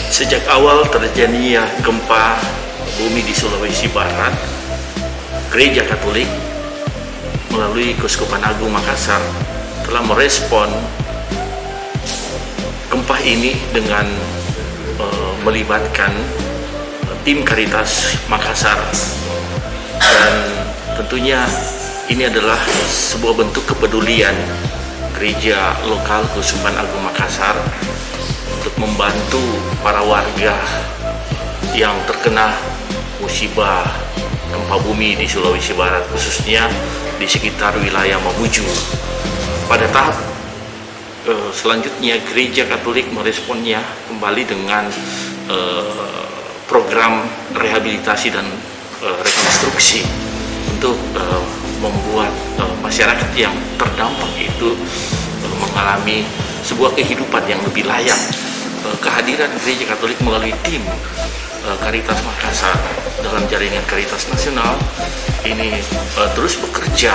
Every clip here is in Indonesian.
Sejak awal terjadinya gempa bumi di Sulawesi Barat, Gereja Katolik melalui Keuskupan Agung Makassar telah merespon gempa ini dengan melibatkan tim Caritas Makassar, dan tentunya ini adalah sebuah bentuk kepedulian gereja lokal Keuskupan Agung Makassar untuk membantu para warga yang terkena musibah gempa bumi di Sulawesi Barat, khususnya di sekitar wilayah Mamuju. Pada tahap selanjutnya, Gereja Katolik meresponnya kembali dengan program rehabilitasi dan rekonstruksi untuk membuat masyarakat yang terdampak itu mengalami sebuah kehidupan yang lebih layak. Kehadiran Gereja Katolik melalui tim Caritas Makassar dalam jaringan Caritas Nasional ini terus bekerja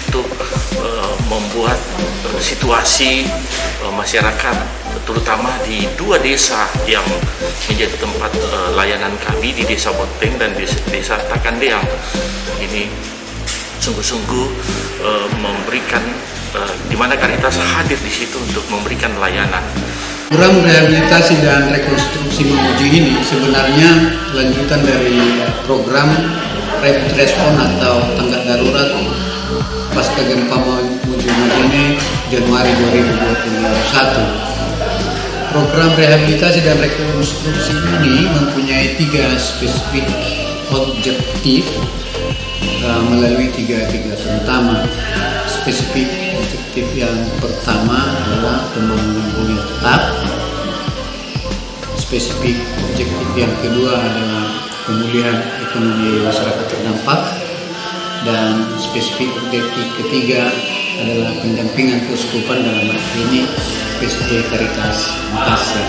untuk membuat situasi masyarakat, terutama di dua desa yang menjadi tempat layanan kami, di Desa Bonteng dan di Desa Takandeang, ini sungguh-sungguh memberikan di mana Caritas hadir di situ untuk memberikan layanan. Program rehabilitasi dan rekonstruksi Mamuju ini sebenarnya lanjutan dari program Rapid Response atau tanggap darurat pasca gempa Mamuju ini Januari 2021. Program rehabilitasi dan rekonstruksi ini mempunyai 3 spesifik objektif melalui tiga utama. Spesifik objektif yang pertama adalah pembangunan hunian tetap. Spesifik objektif yang kedua adalah pemulihan ekonomi masyarakat terdampak, dan spesifik objektif ketiga adalah pendampingan keuskupan dalam hal ini PSJ Caritas Makassar.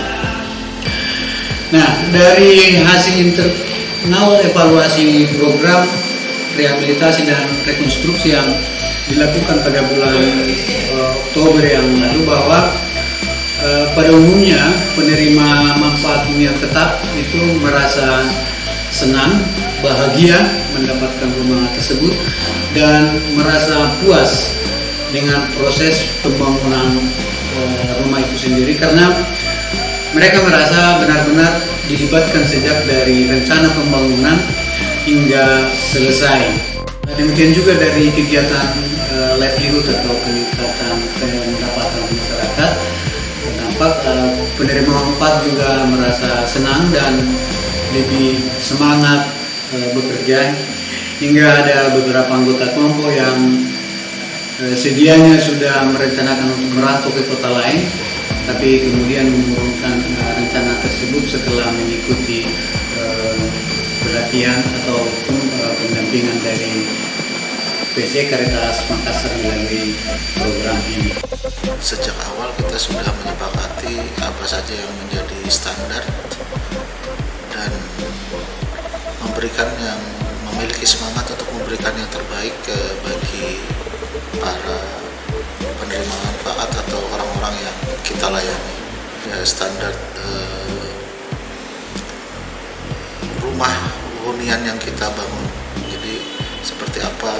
Nah, dari hasil internal evaluasi program rehabilitasi dan rekonstruksi yang dilakukan pada bulan Oktober yang lalu, bahwa pada umumnya penerima manfaat hunian tetap itu merasa senang, bahagia mendapatkan rumah tersebut, dan merasa puas dengan proses pembangunan rumah itu sendiri, karena mereka merasa benar-benar dilibatkan sejak dari rencana pembangunan hingga selesai. Demikian juga dari kegiatan livelihood atau peningkatan pendapatan masyarakat terdampak, penerima manfaat juga merasa senang dan lebih semangat bekerja, hingga ada beberapa anggota kelompok yang sedianya sudah merencanakan untuk merantau ke kota lain, tapi kemudian mengurungkan rencana tersebut setelah mengikuti pelatihan ataupun pendampingan dari PSJ Caritas Makassar melalui program ini. Sejak awal kita sudah menyepakati apa saja yang menjadi standar dan memiliki semangat untuk memberikan yang terbaik bagi para penerima manfaat atau orang-orang yang kita layani. Standar rumah hunian yang kita bangun, jadi seperti apa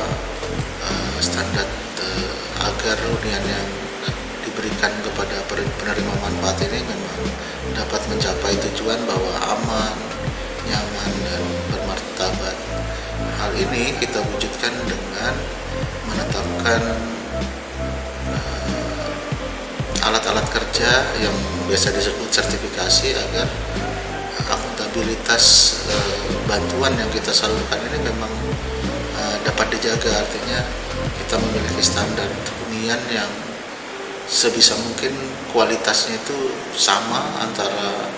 standar agar hunian yang diberikan kepada penerima manfaat ini memang dapat mencapai tujuan bahwa aman, nyaman, dan bermartabat. Hal ini kita wujudkan dengan menetapkan alat-alat kerja yang biasa disebut sertifikasi, agar akuntabilitas bantuan yang kita salurkan ini memang dapat dijaga. Artinya kita memiliki standar hunian yang sebisa mungkin kualitasnya itu sama antara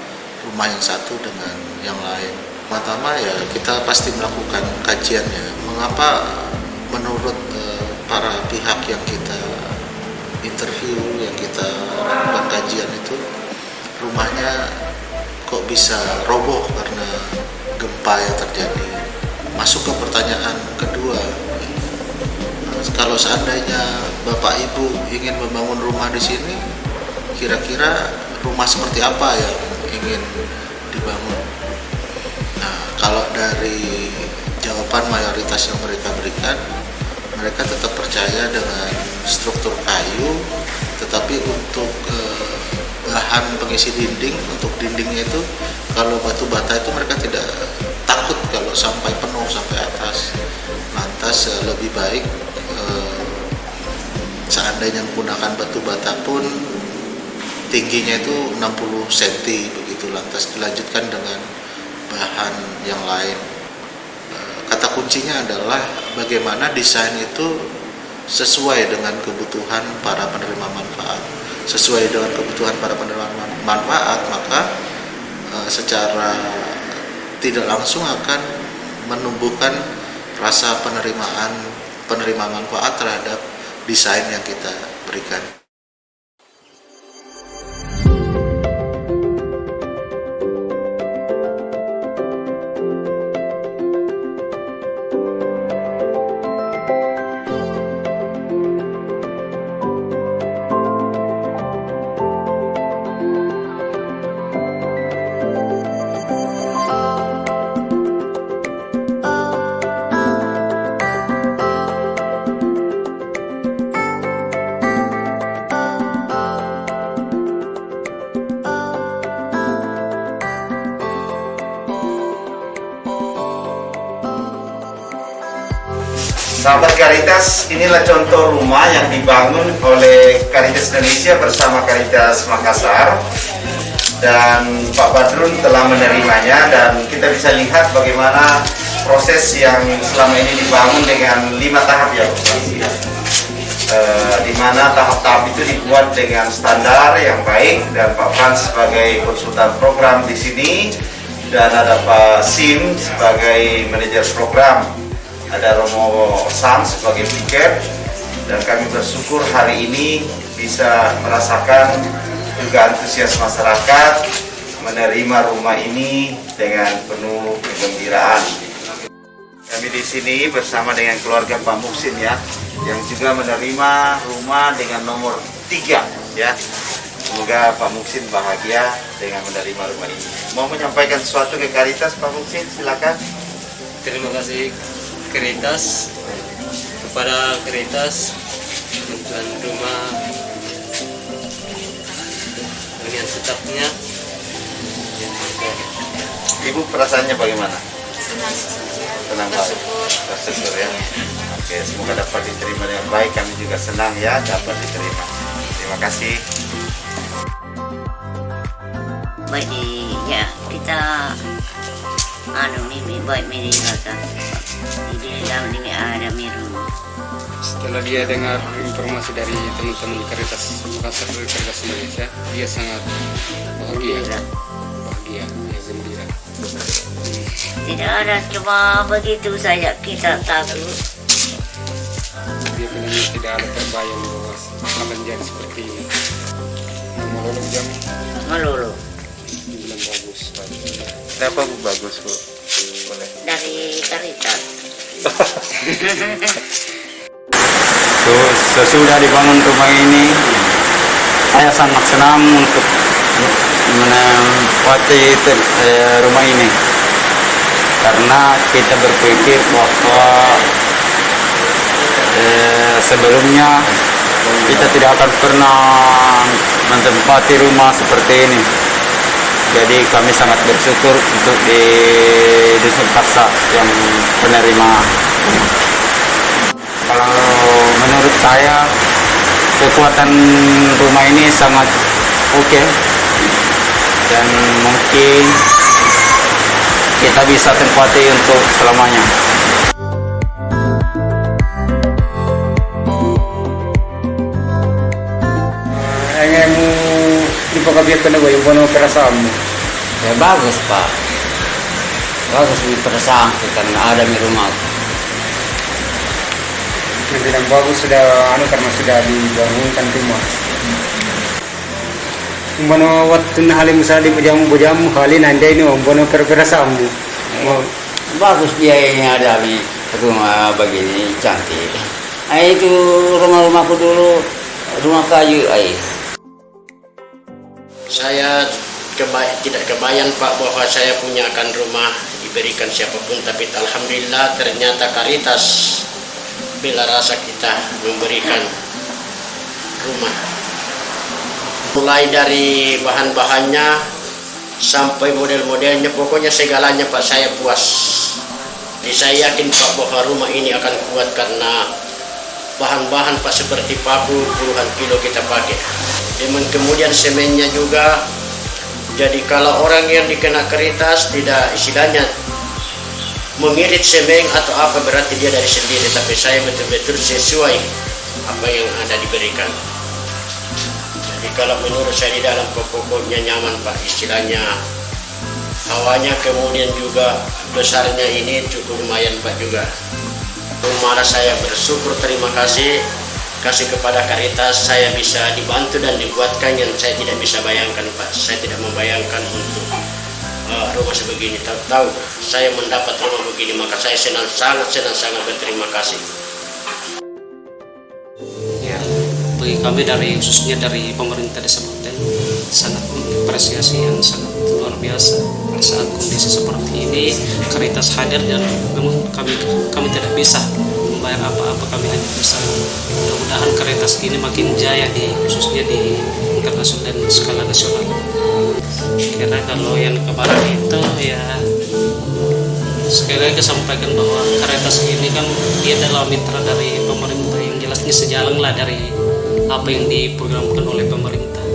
rumah yang satu dengan yang lain. Pertama ya kita pasti melakukan kajiannya. Mengapa menurut para pihak yang kita interview, yang kita lakukan kajian itu, rumahnya kok bisa roboh karena gempa yang terjadi. Masuk ke pertanyaan kedua, kalau seandainya Bapak Ibu ingin membangun rumah di sini, kira-kira rumah seperti apa yang ingin dibangun. Nah, kalau dari jawaban mayoritas yang mereka berikan, mereka tetap percaya dengan struktur kayu, tetapi untuk bahan pengisi dinding, untuk dindingnya itu kalau batu bata itu mereka tidak takut kalau sampai penuh sampai atas. Lantas lebih baik seandainya menggunakan batu bata pun tingginya itu 60 cm begitu, lantas dilanjutkan dengan bahan yang lain. Kata kuncinya adalah bagaimana desain itu sesuai dengan kebutuhan para penerima manfaat. Sesuai dengan kebutuhan para penerima manfaat, maka secara tidak langsung akan menumbuhkan rasa penerima manfaat terhadap desain yang kita berikan. Sahabat Caritas, inilah contoh rumah yang dibangun oleh Caritas Indonesia bersama Caritas Makassar, dan Pak Badrun telah menerimanya, dan kita bisa lihat bagaimana proses yang selama ini dibangun dengan 5 tahap ya, di mana tahap-tahap itu dibuat dengan standar yang baik, dan Pak Frans sebagai konsultan program di sini, dan ada Pak Sim sebagai manajer program, ada Romo Sam sebagai piket, dan kami bersyukur hari ini bisa merasakan juga antusias masyarakat menerima rumah ini dengan penuh kegembiraan. Kami di sini bersama dengan keluarga Pak Muksin ya, yang juga menerima rumah dengan nomor 3 ya. Semoga Pak Muksin bahagia dengan menerima rumah ini. Mau menyampaikan sesuatu ke Caritas, Pak Muksin, silakan. Terima kasih Caritas, kepada Caritas tuan rumah hunian tetapnya. Ibu perasaannya bagaimana? Senang Pak. Bersyukur ya. Oke, semoga dapat diterima dengan baik. Kami juga senang ya dapat diterima. Terima kasih. baik ya kita mimi baik meninggalkan di dalam ini ada miru. Setelah dia dengar informasi dari teman-teman Caritas Makassar dari Caritas Indonesia, dia sangat bahagia, ya gembira. Tidak ada, cuma begitu saja kita takut. Dia benar tidak ada terbayang bahwa akan jadi seperti ini. Melulu jam Melulu dibilang bagus. Kenapa Bu bagus Bu? Boleh. dari Caritas. Sesudah dibangun rumah ini, saya sangat senang untuk menempati rumah ini, karena kita berpikir bahwa sebelumnya kita tidak akan pernah menempati rumah seperti ini. Jadi kami sangat bersyukur untuk di Dusun Paksa yang penerima. Kalau menurut saya kekuatan rumah ini sangat oke, dan mungkin kita bisa tempati untuk selamanya. Hanya mau dipakabiarkan apa yang bono perasaanmu? Ya bagus Pak, bagus di perasaanku karena ada di rumah. Yang bilang bagus sudah karena sudah dibangunkan rumah. Bono waktu halim misalnya bujamu halin anda ini bono perasaanmu. Bagus dia ini ada di rumah begini cantik. Itu rumah-rumahku dulu rumah kayu. Saya tidak kebayang Pak bahwa saya punya akan rumah diberikan siapapun, tapi alhamdulillah ternyata Caritas bela rasa kita memberikan rumah. Mulai dari bahan-bahannya sampai model-modelnya, pokoknya segalanya Pak saya puas. Jadi saya yakin Pak bahwa rumah ini akan kuat karena bahan-bahan Pak seperti paku puluhan kilo kita pakai. Dan kemudian semennya juga. Jadi kalau orang yang dikena Caritas tidak istilahnya mengirit semen atau apa berarti dia dari sendiri, tapi saya betul-betul sesuai apa yang ada diberikan. Jadi kalau menurut saya di dalam pokoknya nyaman Pak, istilahnya hawanya, kemudian juga besarnya ini cukup lumayan Pak juga. Malah saya bersyukur, terima kasih kepada Caritas saya bisa dibantu dan dibuatkan yang saya tidak bisa bayangkan Pak. Saya tidak membayangkan untuk rumah sebegini. Tahu saya mendapat rumah begini, maka saya sangat berterima kasih. Ya, bagi kami khususnya dari pemerintah Desa Boten sangat mengapresiasi yang sangat luar biasa saat kondisi seperti ini. Caritas hadir dan namun kami tidak bisa membayar apa-apa, kami hanya bisa mudah-mudahan Caritas ini makin jaya khususnya di internasional dan skala nasional. Kira kalau yang kemarin itu ya sekali lagi sampaikan bahwa Caritas ini kan dia adalah mitra dari pemerintah, yang jelasnya sejalan lah dari apa yang diprogramkan oleh pemerintah.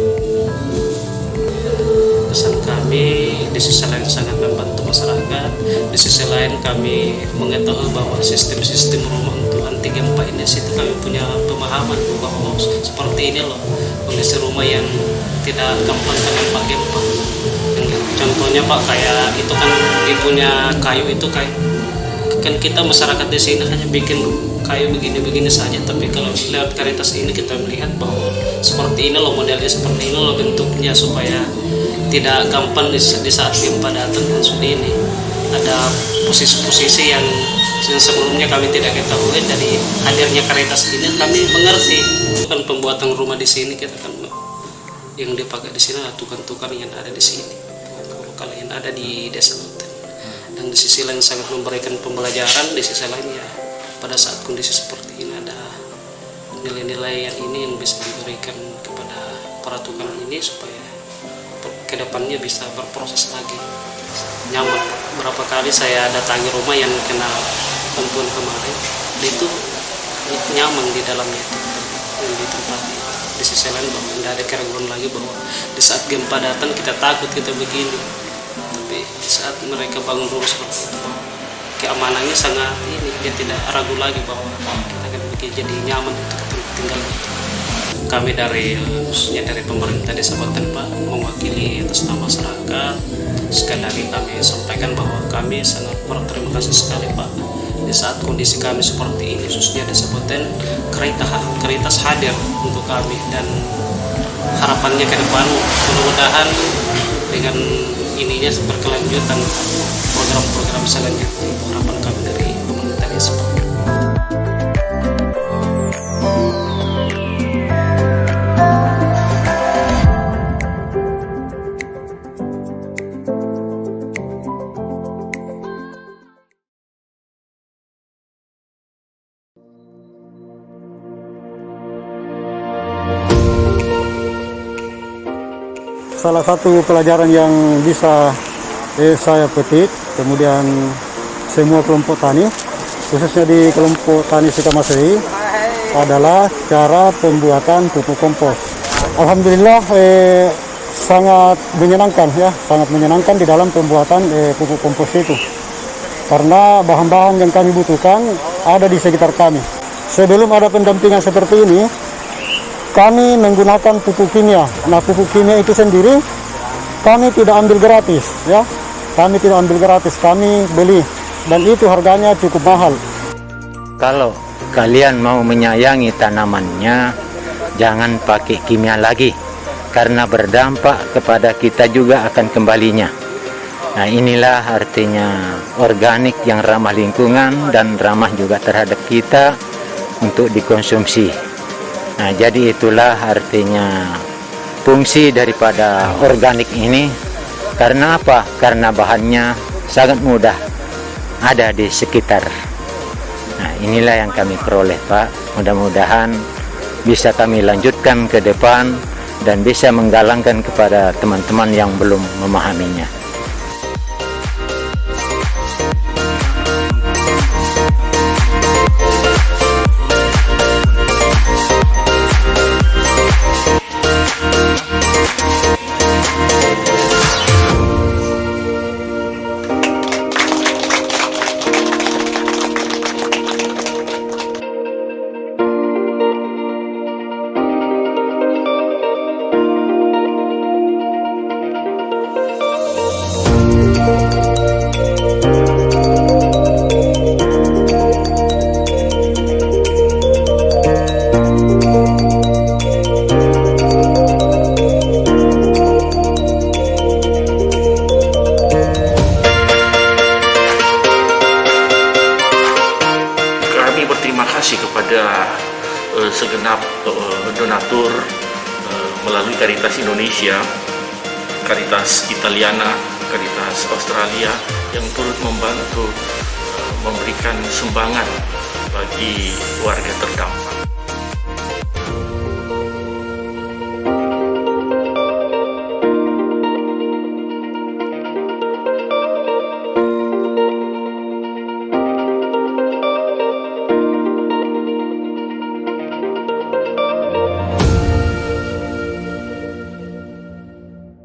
Pesan kami di sisi lain sangat membantu masyarakat, di sisi lain kami mengetahui bahwa sistem-sistem rumah untuk anti gempa ini situ kami punya pemahaman bahwa seperti ini loh kondisi rumah yang tidak gampang terdampak gempa. Contohnya Pak, kayak itu kan dia punya kayu itu kayak kan kita masyarakat di sini hanya bikin kayu begini-begini saja, tapi kalau lewat Caritas ini kita melihat bahwa seperti ini loh modelnya, seperti ini loh bentuknya, supaya tidak gampang di saat gempa datang. Dan sudah ini ada posisi-posisi yang sebelumnya kami tidak ketahui. Dari hadirnya Caritas ini kami mengerti kan pembuatan rumah di sini, kita kan yang dipakai di sini adalah tukang-tukang yang ada di sini, kalau yang ada di Desa Boten. Dan di sisi lain sangat memberikan pembelajaran, di sisi lain ya pada saat kondisi seperti ini ada nilai-nilai yang ini yang bisa diberikan kepada para tukang ini supaya kedepannya bisa berproses lagi nyaman. Berapa kali saya datangi rumah yang kena bantuan kemarin, itu nyaman di dalamnya itu yang ditempati. Di sisi lain bahwa tidak ada keraguan lagi bahwa di saat gempa datang kita takut kita begini, tapi saat mereka bangun rumah seperti itu keamanannya sangat ini, dia tidak ragu lagi bahwa kita akan begini, jadi nyaman untuk tinggal. Kami khususnya dari pemerintah Desa Boten Pak, mewakili atas nama masyarakat, sekali lagi kami sampaikan bahwa kami sangat berterima kasih sekali Pak. Di saat kondisi kami seperti ini, khususnya Desa Boten, Caritas hadir untuk kami, dan harapannya ke depan mudah-mudahan dengan ininya berkelanjutan program-program selanjutnya. Itu harapan kami dari pemerintah Desa Boten. Salah satu pelajaran yang bisa saya petik, kemudian semua kelompok tani, khususnya di kelompok tani Sukamasri, adalah cara pembuatan pupuk kompos. Alhamdulillah sangat menyenangkan ya, sangat menyenangkan di dalam pembuatan pupuk kompos itu. Karena bahan-bahan yang kami butuhkan ada di sekitar kami. Sebelum ada pendampingan seperti ini, kami menggunakan pupuk kimia. Nah, pupuk kimia itu sendiri kami tidak ambil gratis ya. Kami tidak ambil gratis, kami beli, dan itu harganya cukup mahal. Kalau kalian mau menyayangi tanamannya, jangan pakai kimia lagi, karena berdampak kepada kita juga akan kembalinya. Nah, inilah artinya organik yang ramah lingkungan dan ramah juga terhadap kita untuk dikonsumsi. Nah, jadi itulah artinya fungsi daripada organik ini Karena apa? Karena bahannya sangat mudah ada di sekitar. Nah, inilah yang kami peroleh, Pak. Mudah-mudahan bisa kami lanjutkan ke depan dan bisa menggalangkan kepada teman-teman yang belum memahaminya. Berterima kasih kepada segenap donatur melalui Caritas Indonesia, Caritas Italiana, Caritas Australia yang turut membantu memberikan sumbangan bagi warga terdampak.